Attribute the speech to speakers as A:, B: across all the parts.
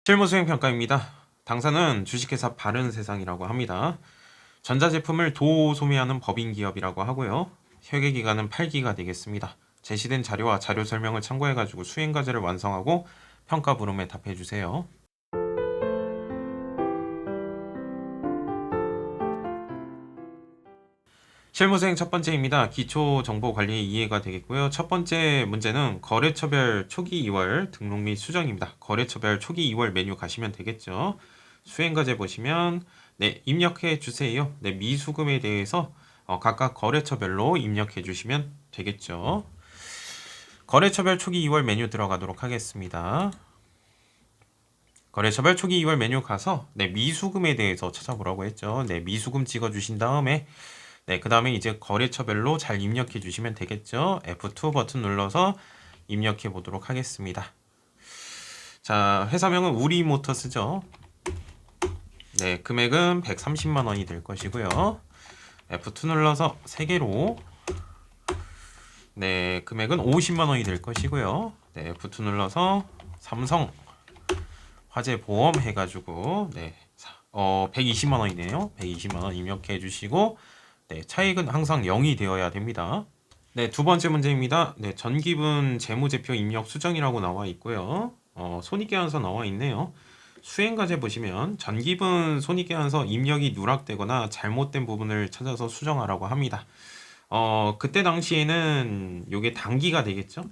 A: 실무수행평가입니다. 당사는 주식회사 바른세상이라고 합니다. 전자제품을 도소매하는 법인기업이라고 하고요. 협의기간은 8기가 되겠습니다. 제시된 자료와 자료 설명을 참고해가지고 수행과제를 완성하고 평가 부름에 답해주세요. 실무수행 첫 번째입니다. 기초정보관리 이해가 되겠고요. 첫 번째 문제는 거래처별 초기 2월 등록 및 수정입니다. 거래처별 초기 2월 메뉴 가시면 되겠죠. 수행과제 보시면 입력해 주세요. 미수금에 대해서 각각 거래처별로 입력해 주시면 되겠죠. 거래처별 초기 2월 메뉴 들어가도록 하겠습니다. 거래처별 초기 2월 메뉴 가서 미수금에 대해서 찾아보라고 했죠. 미수금 찍어 주신 다음에 그 다음에 이제 거래처별로 잘 입력해 주시면 되겠죠. F2 버튼 눌러서 입력해 보도록 하겠습니다. 자, 회사명은 우리모터스죠. 금액은 130만 원이 될 것이고요. F2 눌러서 3개로 금액은 50만 원이 될 것이고요. F2 눌러서 삼성 화재보험 해가지고 120만 원이네요. 120만 원 입력해 주시고 차익은 항상 0이 되어야 됩니다. 두 번째 문제입니다. 전기분 재무제표 입력 수정이라고 나와 있고요. 손익계산서 나와 있네요. 수행과제 보시면 전기분 손익계산서 입력이 누락되거나 잘못된 부분을 찾아서 수정하라고 합니다. 그때 당시에는 이게 단기가 되겠죠.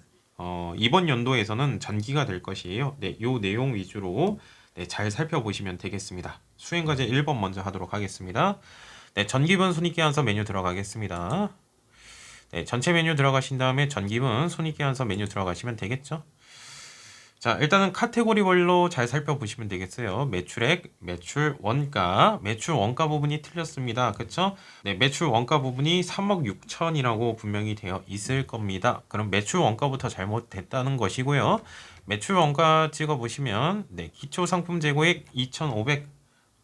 A: 이번 연도에서는 전기가 될 것이에요. 요 내용 위주로 잘 살펴보시면 되겠습니다. 수행과제 1번 먼저 하도록 하겠습니다. 전기분 손익계산서 메뉴 들어가겠습니다. 전체 메뉴 들어가신 다음에 전기분 손익계산서 메뉴 들어가시면 되겠죠. 자, 일단은 카테고리별로 잘 살펴보시면 되겠어요. 매출액, 매출 원가, 매출 원가 부분이 틀렸습니다. 그쵸? 매출 원가 부분이 3억 6천이라고 분명히 되어 있을 겁니다. 그럼 매출 원가부터 잘못됐다는 것이고요. 매출 원가 찍어보시면 기초 상품 재고액 2,500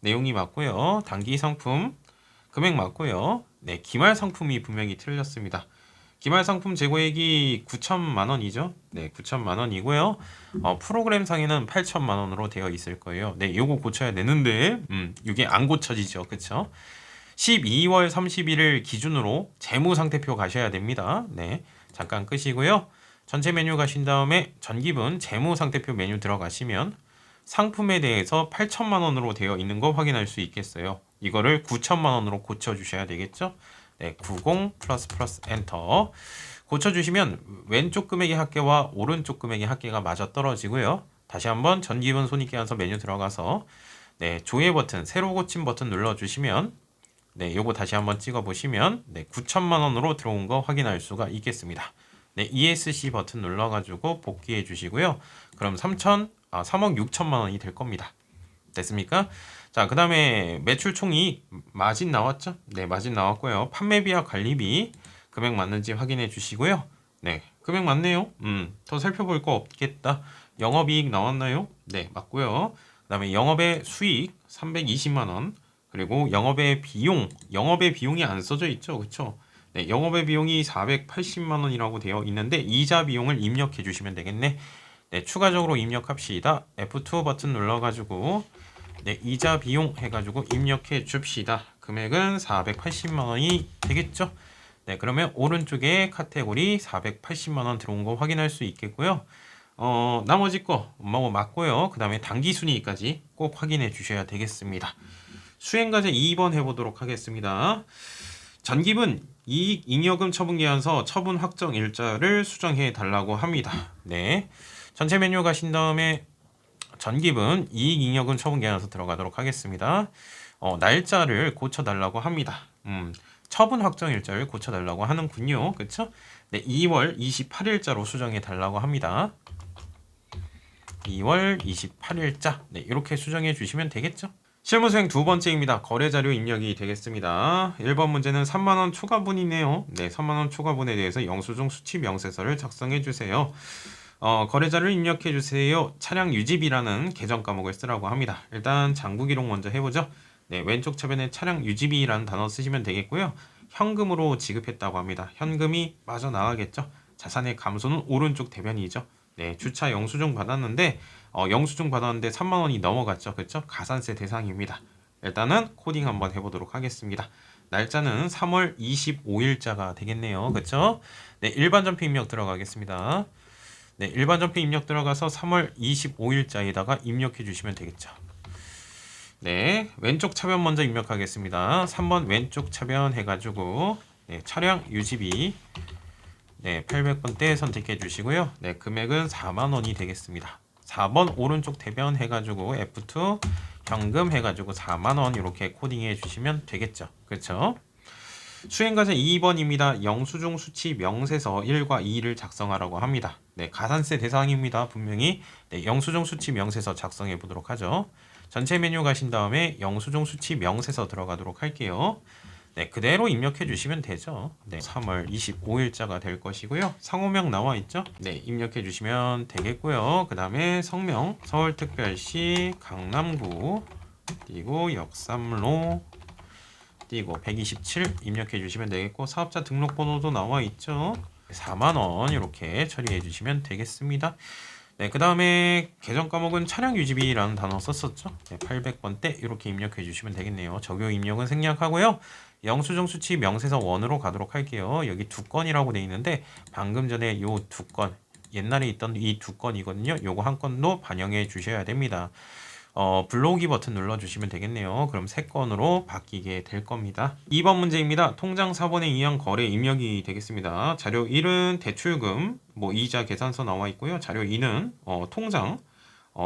A: 내용이 맞고요. 단기 상품 금액 맞고요. 기말 상품이 분명히 틀렸습니다. 기말 상품 재고액이 9천만 원이죠. 9천만 원이고요. 프로그램 상에는 8천만 원으로 되어 있을 거예요. 요거 고쳐야 되는데 이게 안 고쳐지죠. 그쵸? 12월 31일 기준으로 재무상태표 가셔야 됩니다. 잠깐 끄시고요. 전체 메뉴 가신 다음에 전기분 재무상태표 메뉴 들어가시면 상품에 대해서 8천만 원으로 되어 있는 거 확인할 수 있겠어요. 이거를 9천만 원으로 고쳐주셔야 되겠죠. 90 플러스 엔터 고쳐주시면 왼쪽 금액의 합계와 오른쪽 금액의 합계가 맞아 떨어지고요. 다시 한번 전기분 손익계산서 메뉴 들어가서 조회 버튼 새로 고침 버튼 눌러주시면 요거 다시 한번 찍어보시면 9천만 원으로 들어온 거 확인할 수가 있겠습니다. ESC 버튼 눌러가지고 복귀해 주시고요. 그럼 3억 6천만 원이 될 겁니다. 됐습니까? 자, 그 다음에 매출 총이익 마진 나왔죠? 마진 나왔고요. 판매비와 관리비 금액 맞는지 확인해 주시고요. 금액 맞네요. 더 살펴볼 거 없겠다. 영업이익 나왔나요? 맞고요. 그 다음에 영업의 수익 320만 원 그리고 영업의 비용이 안 써져 있죠? 그쵸? 영업의 비용이 480만 원이라고 되어 있는데 이자 비용을 입력해 주시면 되겠네. 추가적으로 입력합시다. F2 버튼 눌러가지고 이자 비용 해가지고 입력해 줍시다. 금액은 480만 원이 되겠죠. 그러면 오른쪽에 카테고리 480만 원 들어온 거 확인할 수 있겠고요. 나머지 거 맞고요. 그 다음에 당기순이익까지 꼭 확인해 주셔야 되겠습니다. 수행과제 2번 해보도록 하겠습니다. 전기분 이익 잉여금 처분계산서 처분 확정 일자를 수정해 달라고 합니다. 전체 메뉴 가신 다음에 전기분 이익 잉여금 처분계산서 들어가도록 하겠습니다. 날짜를 고쳐달라고 합니다. 처분 확정 일자를 고쳐달라고 하는군요. 그쵸? 2월 28일자로 수정해 달라고 합니다. 2월 28일자 이렇게 수정해 주시면 되겠죠? 실무수행 두 번째입니다. 거래자료 입력이 되겠습니다. 1번 문제는 3만원 초과분이네요. 3만원 초과분에 대해서 영수증 수취 명세서를 작성해 주세요. 거래자를 입력해 주세요. 차량 유지비라는 계정 과목을 쓰라고 합니다. 일단 장부기록 먼저 해보죠. 왼쪽 차변에 차량 유지비라는 단어 쓰시면 되겠고요. 현금으로 지급했다고 합니다. 현금이 빠져나가겠죠. 자산의 감소는 오른쪽 대변이죠. 네, 주차 영수증 받았는데 영수증 받았는데 3만 원이 넘어갔죠. 그렇죠? 가산세 대상입니다. 일단은 코딩 한번 해보도록 하겠습니다. 날짜는 3월 25일자가 되겠네요. 그렇죠? 네, 일반 점피 입력 들어가겠습니다. 네, 일반 점피 입력 들어가서 3월 25일자에다가 입력해 주시면 되겠죠. 네, 왼쪽 차변 먼저 입력하겠습니다. 3번 왼쪽 차변 해가지고 네, 차량 유지비 네, 800번대 선택해 주시고요. 네, 금액은 4만 원이 되겠습니다. 4번 오른쪽 대변 해가지고 F2 현금 해가지고 4만 원 이렇게 코딩해 주시면 되겠죠. 그렇죠? 수행과제 2번입니다. 영수증 수치 명세서 1과 2를 작성하라고 합니다. 네, 가산세 대상입니다. 분명히 네, 영수증 수치 명세서 작성해 보도록 하죠. 전체 메뉴 가신 다음에 영수증 수치 명세서 들어가도록 할게요. 네, 그대로 입력해 주시면 되죠. 네, 3월 25일자가 될 것이고요. 상호명 나와 있죠? 네, 입력해 주시면 되겠고요. 그 다음에 성명 서울특별시 강남구 띄고 역삼로 띄고 127 입력해 주시면 되겠고 사업자 등록번호도 나와 있죠. 4만 원 이렇게 처리해 주시면 되겠습니다. 네, 그 다음에 계정 과목은 차량 유지비라는 단어 썼었죠. 네, 800번대 이렇게 입력해 주시면 되겠네요. 적용 입력은 생략하고요. 영수증 수치 명세서 원으로 가도록 할게요. 여기 두 건이라고 돼 있는데 방금 전에 요 두 건 옛날에 있던 이 두 건이거든요. 요거 한 건도 반영해 주셔야 됩니다. 불러오기 버튼 눌러주시면 되겠네요. 그럼 세 건으로 바뀌게 될 겁니다. 2번 문제입니다. 통장 4번에 의한 거래 입력이 되겠습니다. 자료 1은 대출금, 이자 계산서 나와 있고요. 자료 2는 통장,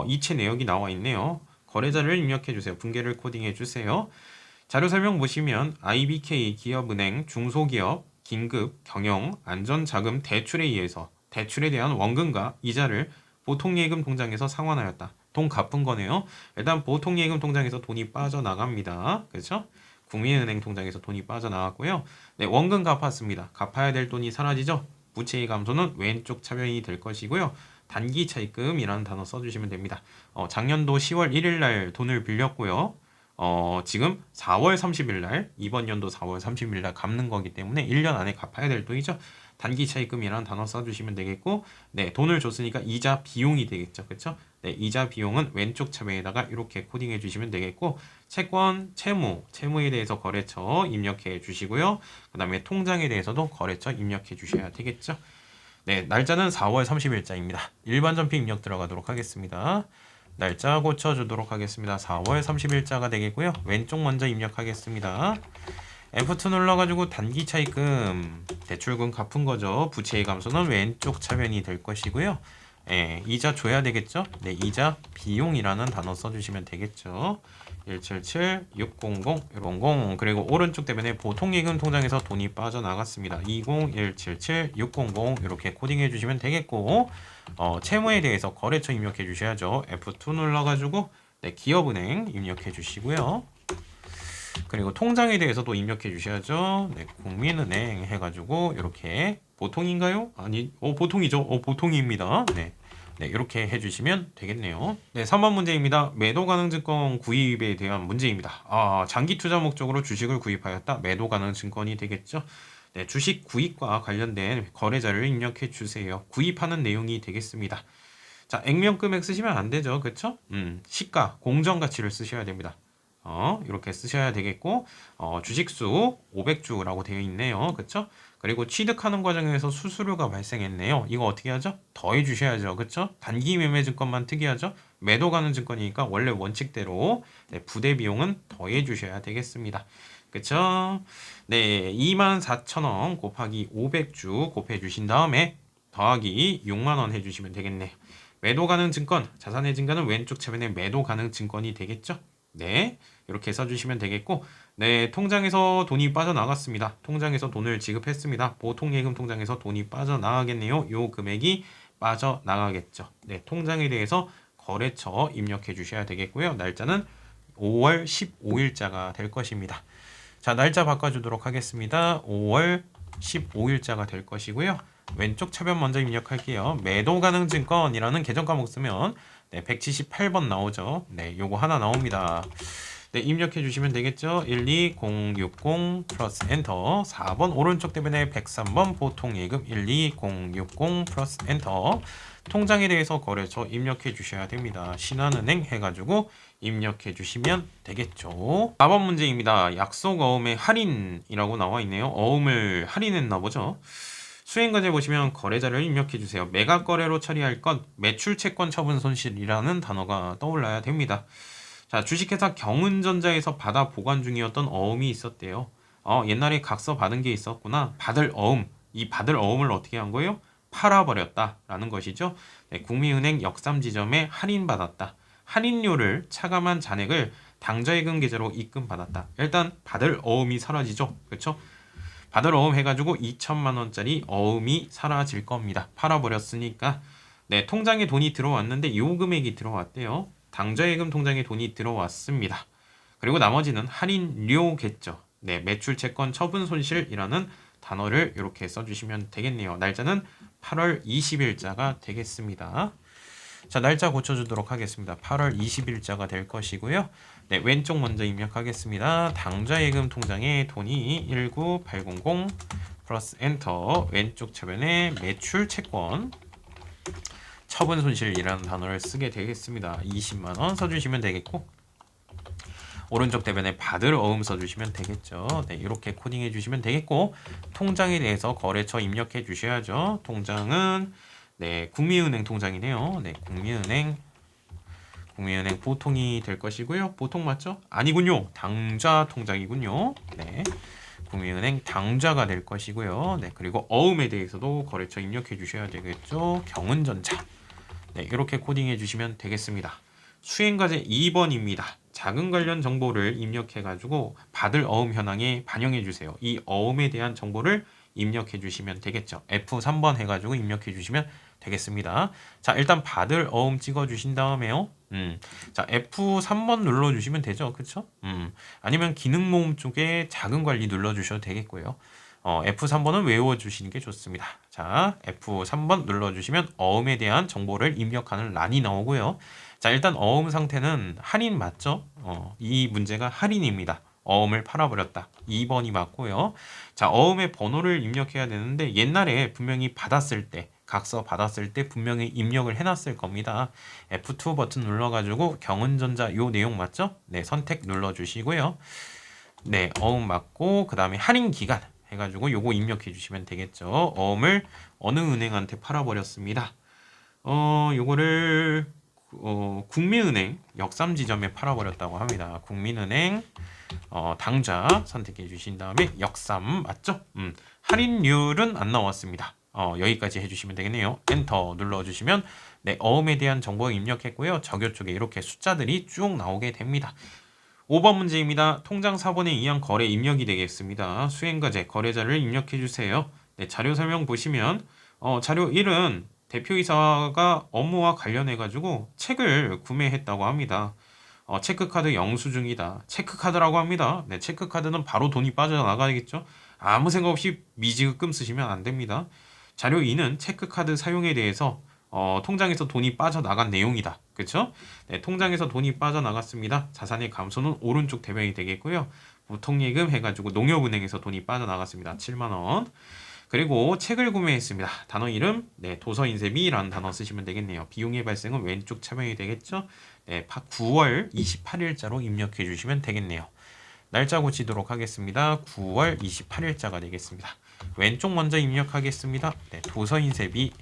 A: 이체 내역이 나와 있네요. 거래자를 입력해 주세요. 분계를 코딩해 주세요. 자료 설명 보시면 IBK 기업은행 중소기업 긴급 경영 안전자금 대출에 의해서 대출에 대한 원금과 이자를 보통예금 통장에서 상환하였다. 돈 갚은 거네요. 일단 보통예금 통장에서 돈이 빠져나갑니다. 그렇죠? 국민은행 통장에서 돈이 빠져나갔고요. 네, 원금 갚았습니다. 갚아야 될 돈이 사라지죠. 부채의 감소는 왼쪽 차변이 될 것이고요. 단기 차입금이라는 단어 써주시면 됩니다. 작년도 10월 1일 날 돈을 빌렸고요. 지금 4월 30일 날 이번 연도 4월 30일 날 갚는 거기 때문에 1년 안에 갚아야 될 돈이죠. 단기 차입금이라는 단어 써주시면 되겠고, 네, 돈을 줬으니까 이자 비용이 되겠죠. 그렇죠? 네, 이자 비용은 왼쪽 차변에다가 이렇게 코딩해 주시면 되겠고, 채권, 채무에 대해서 거래처 입력해 주시고요. 그 다음에 통장에 대해서도 거래처 입력해 주셔야 되겠죠. 네, 날짜는 4월 30일자입니다. 일반 점피 입력 들어가도록 하겠습니다. 날짜 고쳐주도록 하겠습니다. 4월 30일자가 되겠고요. 왼쪽 먼저 입력하겠습니다. F2 눌러가지고 단기 차입금 대출금 갚은 거죠. 부채의 감소는 왼쪽 차변이 될 것이고요. 이자 줘야 되겠죠. 네, 이자 비용이라는 단어 써주시면 되겠죠. 177 600 100 그리고 오른쪽 대변에 보통예금 통장에서 돈이 빠져나갔습니다. 20177 600 이렇게 코딩해 주시면 되겠고, 채무에 대해서 거래처 입력해 주셔야죠. F2 눌러가지고 네, 기업은행 입력해 주시고요. 그리고 통장에 대해서도 입력해 주셔야죠. 네, 국민은행 해가지고 이렇게 보통인가요? 아니, 보통이죠. 보통입니다. 네. 네, 이렇게 해주시면 되겠네요. 네, 3번 문제입니다. 매도 가능 증권 구입에 대한 문제입니다. 장기 투자 목적으로 주식을 구입하였다. 매도 가능 증권이 되겠죠. 네, 주식 구입과 관련된 거래자를 입력해 주세요. 구입하는 내용이 되겠습니다. 자, 액면 금액 쓰시면 안 되죠. 그렇죠? 시가, 공정 가치를 쓰셔야 됩니다. 이렇게 쓰셔야 되겠고, 주식수 500주라고 되어 있네요. 그쵸? 그리고 취득하는 과정에서 수수료가 발생했네요. 이거 어떻게 하죠? 더해 주셔야죠. 그쵸? 단기 매매 증권만 특이하죠? 매도 가는 증권이니까 원래 원칙대로 네, 부대 비용은 더해 주셔야 되겠습니다. 그쵸? 네, 24,000원 곱하기 500주 곱해 주신 다음에 더하기 6만원 해주시면 되겠네요. 매도 가능 증권, 자산의 증가는 왼쪽 차변에 매도 가능 증권이 되겠죠? 네, 이렇게 써주시면 되겠고, 네, 통장에서 돈이 빠져나갔습니다. 통장에서 돈을 지급했습니다. 보통예금 통장에서 돈이 빠져나가겠네요. 요 금액이 빠져나가겠죠. 네, 통장에 대해서 거래처 입력해 주셔야 되겠고요. 날짜는 5월 15일자가 될 것입니다. 자, 날짜 바꿔주도록 하겠습니다. 5월 15일자가 될 것이고요. 왼쪽 차변 먼저 입력할게요. 매도 가능 증권이라는 계정 과목 쓰면 네, 178번 나오죠. 네, 요거 하나 나옵니다. 네, 입력해 주시면 되겠죠. 12060 플러스 엔터. 4번 오른쪽 대변에 103번 보통예금 12060 플러스 엔터. 통장에 대해서 거래처 입력해 주셔야 됩니다. 신한은행 해가지고 입력해 주시면 되겠죠. 4번 문제입니다. 약속 어음의 할인이라고 나와 있네요. 어음을 할인했나 보죠. 수행과제 보시면 거래자를 입력해 주세요. 매각 거래로 처리할 것 매출 채권 처분 손실이라는 단어가 떠올라야 됩니다. 자, 주식회사 경은전자에서 받아 보관 중이었던 어음이 있었대요. 옛날에 각서 받은 게 있었구나. 받을 어음. 이 받을 어음을 어떻게 한 거예요? 팔아버렸다라는 것이죠. 네, 국민은행 역삼지점에 할인받았다. 할인료를 차감한 잔액을 당좌예금 계좌로 입금받았다. 일단 받을 어음이 사라지죠. 그렇죠? 받을 어음 해가지고 2천만 원짜리 어음이 사라질 겁니다. 팔아버렸으니까. 네, 통장에 돈이 들어왔는데 요 금액이 들어왔대요. 당좌예금 통장에 돈이 들어왔습니다. 그리고 나머지는 할인료겠죠. 네, 매출 채권 처분 손실이라는 단어를 이렇게 써주시면 되겠네요. 날짜는 8월 20일자가 되겠습니다. 자, 날짜 고쳐주도록 하겠습니다. 8월 20일자가 될 것이고요. 네, 왼쪽 먼저 입력하겠습니다. 당좌예금 통장에 돈이 19800 플러스 엔터. 왼쪽 차변에 매출 채권 처분 손실이라는 단어를 쓰게 되겠습니다. 20만 원 써주시면 되겠고, 오른쪽 대변에 받을 어음 써주시면 되겠죠. 네, 이렇게 코딩해 주시면 되겠고, 통장에 대해서 거래처 입력해 주셔야죠. 통장은 네, 국민은행 통장이네요. 네, 국민은행 보통이 될 것이고요. 보통 맞죠? 아니군요. 당좌 통장이군요. 네, 국민은행 당좌가 될 것이고요. 네, 그리고 어음에 대해서도 거래처 입력해 주셔야 되겠죠. 경은전자. 네, 이렇게 코딩해 주시면 되겠습니다. 수행과제 2번입니다. 자금 관련 정보를 입력해 가지고 받을 어음 현황에 반영해 주세요. 이 어음에 대한 정보를 입력해 주시면 되겠죠. F3번 해가지고 입력해 주시면 되겠습니다. 자, 일단 받을 어음 찍어 주신 다음에요. 자, F3번 눌러 주시면 되죠. 그쵸? 아니면 기능 모음 쪽에 자금 관리 눌러 주셔도 되겠고요. F3번은 외워 주시는 게 좋습니다. 자, F3번 눌러 주시면 어음에 대한 정보를 입력하는 란이 나오고요. 자, 일단 어음 상태는 할인 맞죠? 이 문제가 할인입니다. 어음을 팔아버렸다. 2번이 맞고요. 자, 어음의 번호를 입력해야 되는데 옛날에 분명히 받았을 때, 각서 받았을 때 분명히 입력을 해놨을 겁니다. F2 버튼 눌러가지고 경은전자 요 내용 맞죠? 네, 선택 눌러주시고요. 네, 어음 맞고 그 다음에 할인 기간 해가지고 요거 입력해 주시면 되겠죠. 어음을 어느 은행한테 팔아버렸습니다. 요거를 국민은행 역삼지점에 팔아버렸다고 합니다. 국민은행 당좌 선택해 주신 다음에 역삼 맞죠? 할인율은 안 나왔습니다. 여기까지 해주시면 되겠네요. 엔터 눌러주시면 네, 어음에 대한 정보 입력했고요. 적요 쪽에 이렇게 숫자들이 쭉 나오게 됩니다. 5번 문제입니다. 통장 4번에 의한 거래 입력이 되겠습니다. 수행과제 거래자를 입력해 주세요. 네, 자료 설명 보시면 자료 1은 대표이사가 업무와 관련해 가지고 책을 구매했다고 합니다. 체크카드 영수증이다. 체크카드라고 합니다. 네, 체크카드는 바로 돈이 빠져나가겠죠. 아무 생각 없이 미지급금 쓰시면 안 됩니다. 자료 2는 체크카드 사용에 대해서 통장에서 돈이 빠져나간 내용이다. 그렇죠? 네, 통장에서 돈이 빠져나갔습니다. 자산의 감소는 오른쪽 대변이 되겠고요. 보통예금 해가지고 농협은행에서 돈이 빠져나갔습니다. 7만 원. 그리고 책을 구매했습니다. 단어 이름, 네, 도서인쇄비라는 단어 쓰시면 되겠네요. 비용의 발생은 왼쪽 차변이 되겠죠. 네, 9월 28일자로 입력해 주시면 되겠네요. 날짜 고치도록 하겠습니다. 9월 28일자가 되겠습니다. 왼쪽 먼저 입력하겠습니다. 네, 도서인쇄비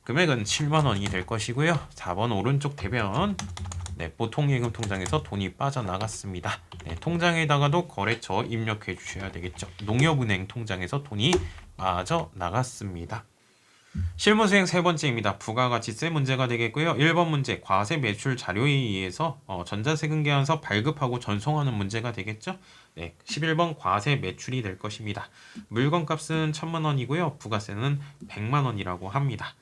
A: 금액은 7만 원이 될 것이고요. 4번 오른쪽 대변 네, 보통예금 통장에서 돈이 빠져나갔습니다. 네, 통장에다가도 거래처 입력해 주셔야 되겠죠. 농협은행 통장에서 돈이 빠져나갔습니다. 실무 수행 세 번째입니다. 부가가치세 문제가 되겠고요. 1번 문제 과세 매출 자료에 의해서 전자세금계산서 발급하고 전송하는 문제가 되겠죠. 네, 11번 과세 매출이 될 것입니다. 물건값은 1,000만 원이고요. 부가세는 100만 원이라고 합니다.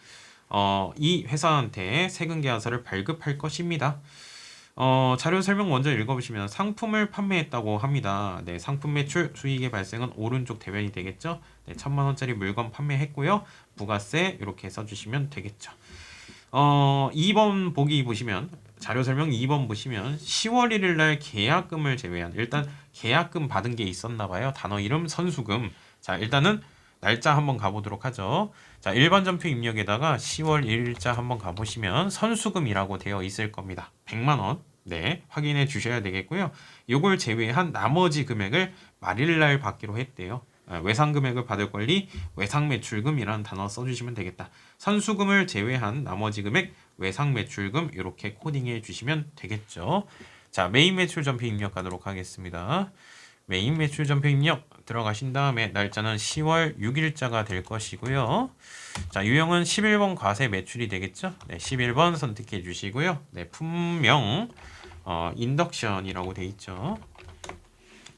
A: 이 회사한테 세금계산서를 발급할 것입니다. 자료 설명 먼저 읽어보시면 상품을 판매했다고 합니다. 네, 상품 매출 수익의 발생은 오른쪽 대변이 되겠죠. 네, 1,000만 원짜리 물건 판매했고요. 부가세 이렇게 써주시면 되겠죠. 2번 보기 보시면 자료 설명 2번 보시면 10월 1일 날 계약금을 제외한 일단 계약금 받은 게 있었나 봐요. 단어 이름 선수금. 자, 일단은 날짜 한번 가보도록 하죠. 자, 일반 전표 입력에다가 10월 1일자 한번 가보시면 선수금이라고 되어 있을 겁니다. 100만 원. 네, 확인해 주셔야 되겠고요. 요걸 제외한 나머지 금액을 말일날 받기로 했대요. 외상 금액을 받을 권리 외상 매출금이라는 단어 써주시면 되겠다. 선수금을 제외한 나머지 금액 외상 매출금 이렇게 코딩해 주시면 되겠죠. 자, 메인 매출 전표 입력 가도록 하겠습니다. 메인 매출 전표 입력 들어가신 다음에 날짜는 10월 6일자가 될 것이고요. 자, 유형은 11번 과세 매출이 되겠죠. 네, 11번 선택해 주시고요. 네, 품명 인덕션이라고 돼 있죠.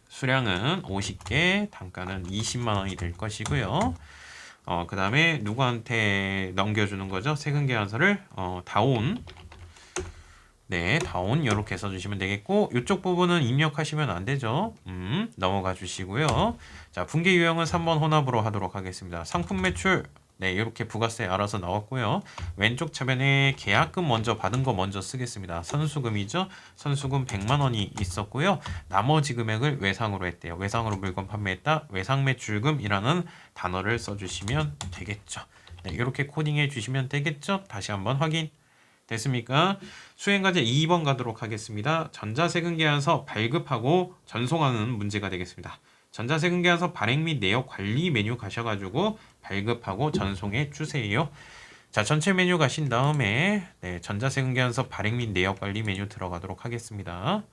A: 수량은 50개, 단가는 20만 원이 될 것이고요. 그 다음에 누구한테 넘겨주는 거죠? 세금 계산서를 다운. 네, 다운 이렇게 써주시면 되겠고 이쪽 부분은 입력하시면 안 되죠. 넘어가 주시고요. 자, 분계 유형은 3번 혼합으로 하도록 하겠습니다. 상품 매출 네, 이렇게 부가세 알아서 나왔고요. 왼쪽 차변에 계약금 먼저 받은 거 먼저 쓰겠습니다. 선수금이죠. 선수금 100만 원이 있었고요. 나머지 금액을 외상으로 했대요. 외상으로 물건 판매했다. 외상 매출금이라는 단어를 써주시면 되겠죠. 네, 이렇게 코딩해 주시면 되겠죠. 다시 한번 확인. 됐습니까? 수행과제 2번 가도록 하겠습니다. 전자세금 계산서 발급하고 전송하는 문제가 되겠습니다. 전자세금 계산서 발행 및 내역 관리 메뉴 가셔가지고 발급하고 전송해 주세요. 자, 전체 메뉴 가신 다음에 네, 전자세금 계산서 발행 및 내역 관리 메뉴 들어가도록 하겠습니다.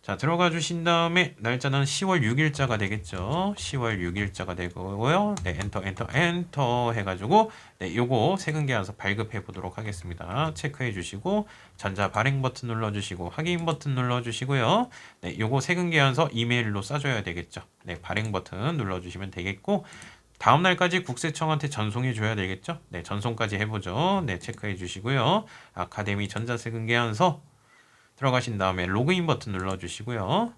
A: 자, 들어가 주신 다음에 날짜는 10월 6일자가 되겠죠. 10월 6일자가 되고요. 네, 엔터 해가지고 네, 요거 세금 계산서 발급해 보도록 하겠습니다. 체크해 주시고 전자 발행 버튼 눌러주시고 확인 버튼 눌러주시고요. 네, 요거 세금 계산서 이메일로 쏴줘야 되겠죠. 네, 발행 버튼 눌러주시면 되겠고 다음 날까지 국세청한테 전송해 줘야 되겠죠. 네, 전송까지 해보죠. 네, 체크해 주시고요. 아카데미 전자세금 계산서 들어가신 다음에 로그인 버튼 눌러주시고요.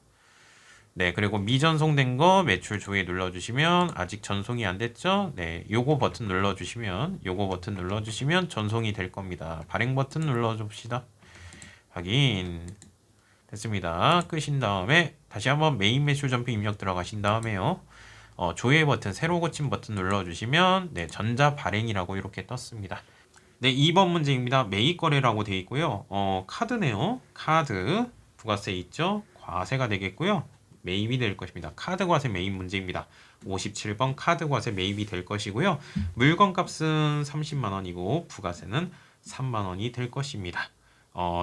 A: 네, 그리고 미전송된 거 매출 조회 눌러주시면 아직 전송이 안 됐죠? 네, 요거 버튼 눌러주시면 전송이 될 겁니다. 발행 버튼 눌러줍시다. 확인 됐습니다. 끄신 다음에 다시 한번 메인 매출 전표 입력 들어가신 다음에요. 조회 버튼 새로 고침 버튼 눌러주시면 네, 전자 발행이라고 이렇게 떴습니다. 네, 2번 문제입니다. 매입 거래라고 되어 있고요. 카드네요. 카드 부가세 있죠? 과세가 되겠고요. 매입이 될 것입니다. 카드 과세 매입 문제입니다. 57번 카드 과세 매입이 될 것이고요. 물건 값은 30만 원이고 부가세는 3만 원이 될 것입니다.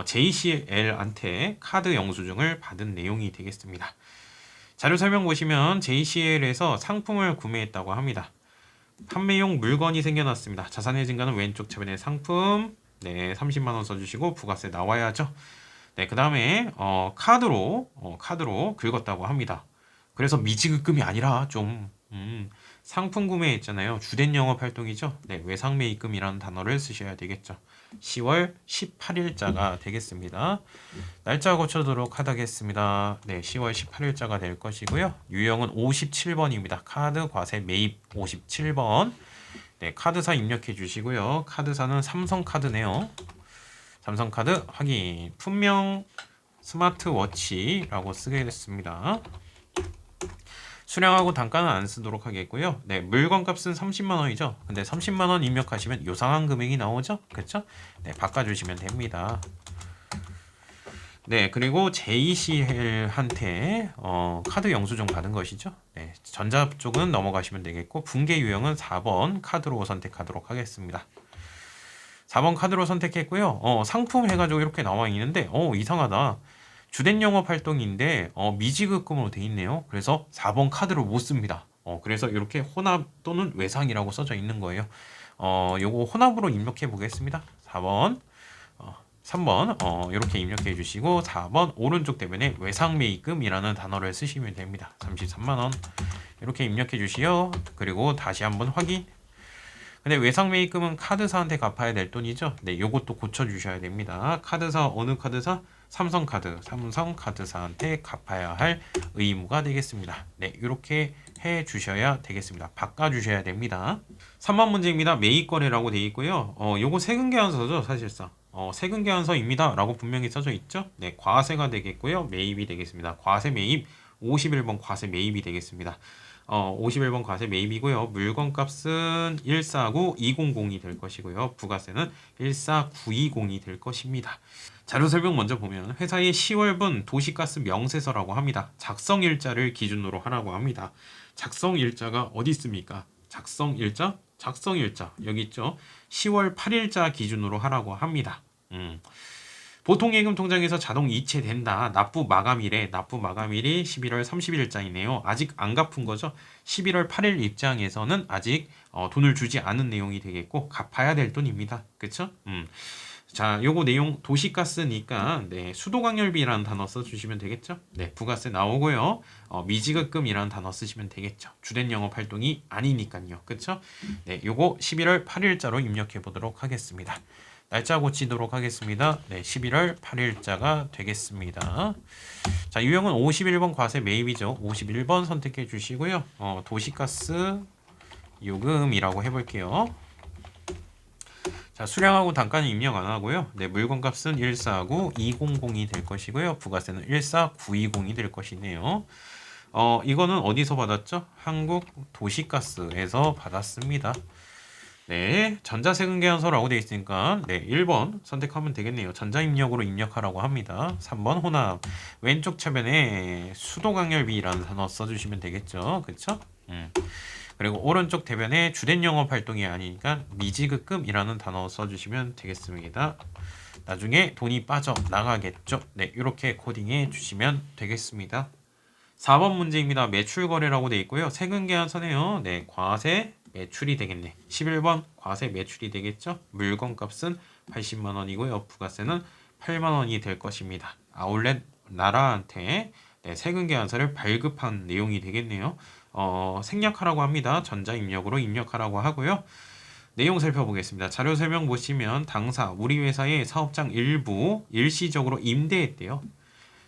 A: JCL한테 카드 영수증을 받은 내용이 되겠습니다. 자료 설명 보시면 JCL에서 상품을 구매했다고 합니다. 판매용 물건이 생겨났습니다. 자산의 증가는 왼쪽 차변에 상품 네 30만 원 써주시고 부가세 나와야죠. 네, 그 다음에 카드로 긁었다고 합니다. 그래서 미지급금이 아니라 좀 상품 구매했잖아요. 주된 영업 활동이죠. 네, 외상 매입금이라는 단어를 쓰셔야 되겠죠. 10월 18일자가 되겠습니다. 날짜 고쳐도록 하겠습니다. 네, 10월 18일자가 될 것이고요. 유형은 57번입니다. 카드 과세 매입 57번. 네, 카드사 입력해 주시고요. 카드사는 삼성카드네요. 삼성카드 확인. 품명 스마트워치라고 쓰겠습니다. 수량하고 단가는 안 쓰도록 하겠고요. 네, 물건 값은 30만 원이죠. 근데 30만 원 입력하시면 요상한 금액이 나오죠. 그렇죠? 네, 바꿔주시면 됩니다. 네, 그리고 JCL한테 카드 영수증 받은 것이죠. 네, 전자 쪽은 넘어가시면 되겠고 분계 유형은 4번 카드로 선택하도록 하겠습니다. 4번 카드로 선택했고요. 상품 해가지고 이렇게 나와 있는데 이상하다. 주된 영업 활동인데 미지급금으로 돼 있네요. 그래서 4번 카드로 못 씁니다. 그래서 이렇게 혼합 또는 외상이라고 써져 있는 거예요. 요거 혼합으로 입력해 보겠습니다. 4번 3번 이렇게 입력해 주시고 4번 오른쪽 대변에 외상 매입금이라는 단어를 쓰시면 됩니다. 33만 원 이렇게 입력해 주시요. 그리고 다시 한번 확인. 근데 외상 매입금은 카드사한테 갚아야 될 돈이죠. 네, 요것도 고쳐 주셔야 됩니다. 카드사 어느 카드사? 삼성카드사한테 갚아야 할 의무가 되겠습니다. 네, 이렇게 해 주셔야 되겠습니다. 바꿔 주셔야 됩니다. 3번 문제입니다. 매입 거래라고 되어 있고요. 요거 세금 계산서죠, 사실상. 세금 계산서입니다 라고 분명히 써져 있죠. 네, 과세가 되겠고요. 매입이 되겠습니다. 과세 매입 51번 과세 매입이 되겠습니다. 51번 과세 매입이고요. 물건값은 149200이 될 것이고요. 부가세는 14920이 될 것입니다. 자료 설명 먼저 보면 회사의 10월분 도시가스 명세서라고 합니다. 작성일자를 기준으로 하라고 합니다. 작성일자가 어디 있습니까? 작성일자? 작성일자 여기 있죠. 10월 8일자 기준으로 하라고 합니다. 보통예금 통장에서 자동 이체된다. 납부 마감일에 납부 마감일이 11월 30일자이네요. 아직 안 갚은 거죠. 11월 8일 입장에서는 아직 돈을 주지 않은 내용이 되겠고 갚아야 될 돈입니다. 그쵸? 자, 요거 내용 도시가스니까 네, 수도광열비라는 단어 써주시면 되겠죠. 네, 부가세 나오고요. 미지급금이라는 단어 쓰시면 되겠죠. 주된 영업 활동이 아니니까요. 그쵸? 네, 요거 11월 8일자로 입력해 보도록 하겠습니다. 날짜 고치도록 하겠습니다. 네, 11월 8일자가 되겠습니다. 자, 유형은 51번 과세 매입이죠. 51번 선택해 주시고요. 도시가스 요금이라고 해볼게요. 자, 수량하고 단가는 입력 안 하고요. 네, 물건값은 149200이 될 것이고요. 부가세는 14920이 될 것이네요. 이거는 어디서 받았죠? 한국 도시가스에서 받았습니다. 네, 전자세금 계산서라고 되어 있으니까 네, 1번 선택하면 되겠네요. 전자입력으로 입력하라고 합니다. 3번 혼합. 왼쪽 차변에 수도광열비라는 단어 써주시면 되겠죠. 그쵸? 그리고 오른쪽 대변에 주된 영업 활동이 아니니까 미지급금이라는 단어 써주시면 되겠습니다. 나중에 돈이 빠져나가겠죠. 네, 이렇게 코딩해 주시면 되겠습니다. 4번 문제입니다. 매출 거래라고 되어 있고요. 세금 계산서네요. 네, 과세 매출이 되겠네. 11번 과세 매출이 되겠죠. 물건값은 80만 원이고요. 부가세는 8만 원이 될 것입니다. 아울렛 나라한테 네, 세금 계산서를 발급한 내용이 되겠네요. 생략하라고 합니다. 전자입력으로 입력하라고 하고요. 내용 살펴보겠습니다. 자료 설명 보시면 당사 우리 회사의 사업장 일부 일시적으로 임대했대요.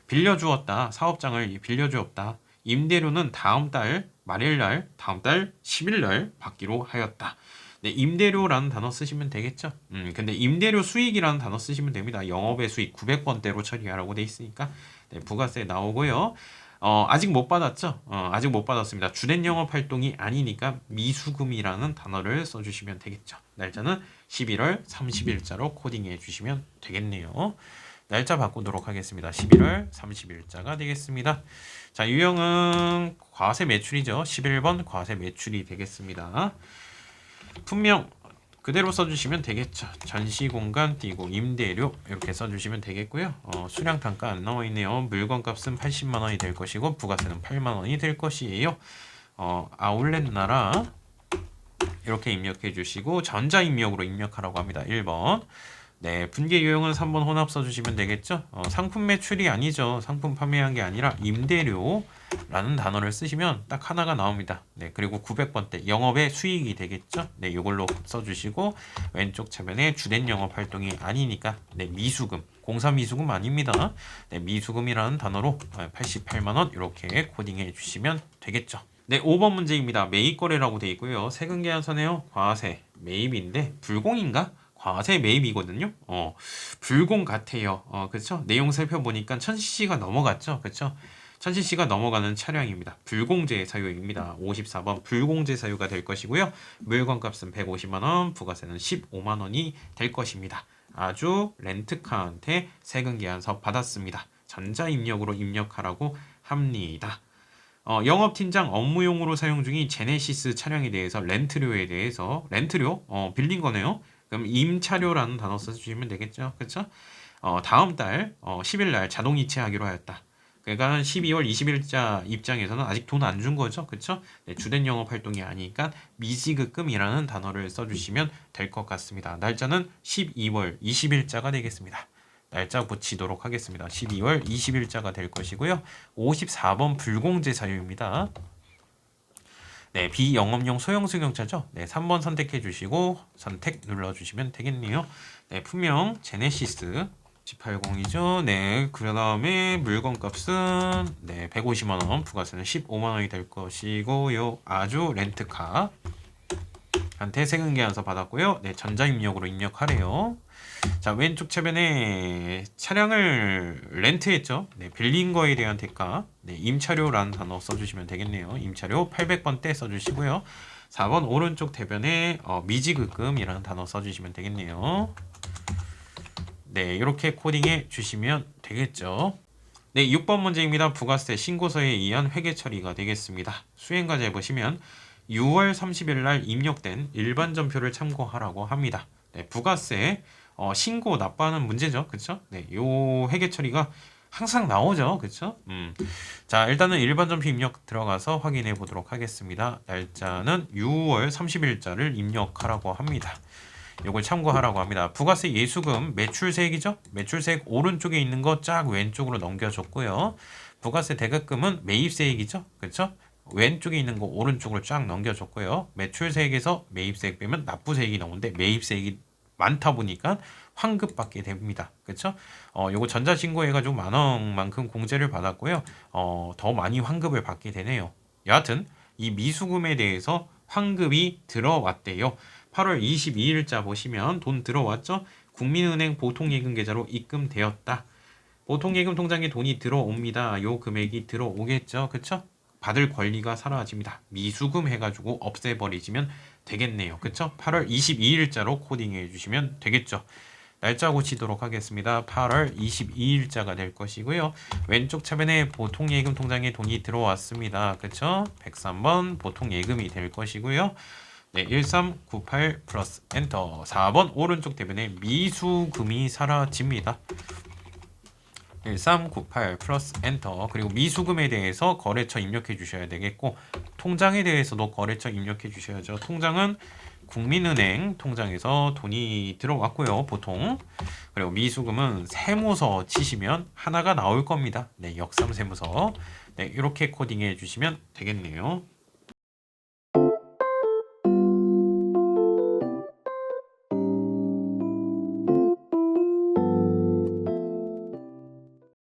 A: 빌려주었다. 사업장을 빌려주었다. 임대료는 다음 달 말일날 다음 달 10일날 받기로 하였다. 네, 임대료라는 단어 쓰시면 되겠죠. 근데 임대료 수익이라는 단어 쓰시면 됩니다. 영업의 수익 900번대로 처리하라고 돼 있으니까 네, 부가세 나오고요. 아직 못 받았죠? 아직 못 받았습니다. 주된 영업 활동이 아니니까 미수금이라는 단어를 써주시면 되겠죠. 날짜는 11월 30일자로 코딩해 주시면 되겠네요. 날짜 바꾸도록 하겠습니다. 11월 30일자가 되겠습니다. 자, 유형은 과세 매출이죠. 11번 과세 매출이 되겠습니다. 분명 그대로 써주시면 되겠죠. 전시 공간 띄고 임대료 이렇게 써주시면 되겠고요. 수량 단가 안 나와 있네요. 물건값은 80만 원이 될 것이고 부가세는 8만 원이 될 것이에요. 아울렛 나라 이렇게 입력해 주시고 전자 입력으로 입력하라고 합니다. 1번. 네, 분계 유형은 3번 혼합 써주시면 되겠죠. 상품 매출이 아니죠. 상품 판매한 게 아니라 임대료라는 단어를 쓰시면 딱 하나가 나옵니다. 네, 그리고 900번대 영업의 수익이 되겠죠. 네, 이걸로 써주시고 왼쪽 차변에 주된 영업 활동이 아니니까 네, 미수금, 공사 미수금 아닙니다. 네, 미수금이라는 단어로 88만 원 이렇게 코딩해 주시면 되겠죠. 네, 5번 문제입니다. 매입 거래라고 되어 있고요. 세금 계산서네요. 과세 매입인데 불공인가? 과세 매입이거든요. 불공 같아요. 그렇죠? 내용 살펴보니까 1000cc가 넘어갔죠. 그렇죠? 1000cc가 넘어가는 차량입니다. 불공제 사유입니다. 54번 불공제 사유가 될 것이고요. 물건값은 150만 원, 부가세는 15만 원이 될 것입니다. 아주 렌트카한테 세금 계산서 받았습니다. 전자입력으로 입력하라고 합니다. 영업팀장 업무용으로 사용 중인 제네시스 차량에 대해서 렌트료에 대해서 렌트료 빌린 거네요. 그럼 임차료라는 단어 써주시면 되겠죠. 그렇죠? 다음 달 10일 날 자동 이체하기로 하였다. 그러니까 12월 20일자 입장에서는 아직 돈 안 준 거죠. 그렇죠? 네, 주된 영업 활동이 아니니까 미지급금이라는 단어를 써주시면 될 것 같습니다. 날짜는 12월 20일자가 되겠습니다. 날짜 붙이도록 하겠습니다. 12월 20일자가 될 것이고요. 54번 불공제 사유입니다. 네, 비영업용 소형 승용차죠. 네, 3번 선택해 주시고 선택 눌러 주시면 되겠네요. 네, 분명 제네시스 G80이죠. 네, 그 다음에 물건값은 네, 150만 원, 부가세는 15만 원이 될 것이고요. 아주 렌트카. 한테 세금계산서 받았고요. 네, 전자입력으로 입력하래요. 자, 왼쪽 차변에 차량을 렌트했죠. 네, 빌린 거에 대한 대가. 네, 임차료라는 단어 써주시면 되겠네요. 임차료 800번대 써주시고요. 4번 오른쪽 대변에 미지급금이라는 단어 써주시면 되겠네요. 네, 이렇게 코딩해 주시면 되겠죠. 네, 6번 문제입니다. 부가세 신고서에 의한 회계 처리가 되겠습니다. 수행과제 보시면 6월 30일 날 입력된 일반 전표를 참고하라고 합니다. 네, 부가세 신고 납부하는 문제죠. 그렇죠? 네, 요 회계 처리가 항상 나오죠. 그렇죠? 자, 일단은 일반 전표 입력 들어가서 확인해 보도록 하겠습니다. 날짜는 6월 30일자를 입력하라고 합니다. 요걸 참고하라고 합니다. 부가세 예수금 매출세액이죠? 매출세액 오른쪽에 있는 거 쫙 왼쪽으로 넘겨줬고요. 부가세 대가금은 매입세액이죠? 그렇죠? 왼쪽에 있는 거 오른쪽으로 쫙 넘겨줬고요. 매출세액에서 매입세액 빼면 납부세액이 나오는데 매입세액이 많다 보니까 환급받게 됩니다. 그렇죠? 요거 전자신고 해가지고 10,000원만큼 공제를 받았고요. 더 많이 환급을 받게 되네요. 여하튼 이 미수금에 대해서 환급이 들어왔대요. 8월 22일자 보시면 돈 들어왔죠? 국민은행 보통예금 계좌로 입금되었다. 보통예금 통장에 돈이 들어옵니다. 요 금액이 들어오겠죠? 그쵸? 받을 권리가 사라집니다. 미수금 해가지고 없애버리시면 되겠네요. 그쵸? 8월 22일자로 코딩해 주시면 되겠죠? 날짜 고치도록 하겠습니다. 8월 22일자가 될 것이고요. 왼쪽 차변에 보통예금 통장에 돈이 들어왔습니다. 그쵸? 103번 보통예금이 될 것이고요. 네, 1398 플러스 엔터. 4번 오른쪽 대변에 미수금이 사라집니다. 1398 플러스 엔터. 그리고 미수금에 대해서 거래처 입력해 주셔야 되겠고 통장에 대해서도 거래처 입력해 주셔야죠. 통장은 국민은행 통장에서 돈이 들어왔고요. 보통. 그리고 미수금은 세무서 치시면 하나가 나올 겁니다. 네, 역삼세무서. 네, 이렇게 코딩해 주시면 되겠네요.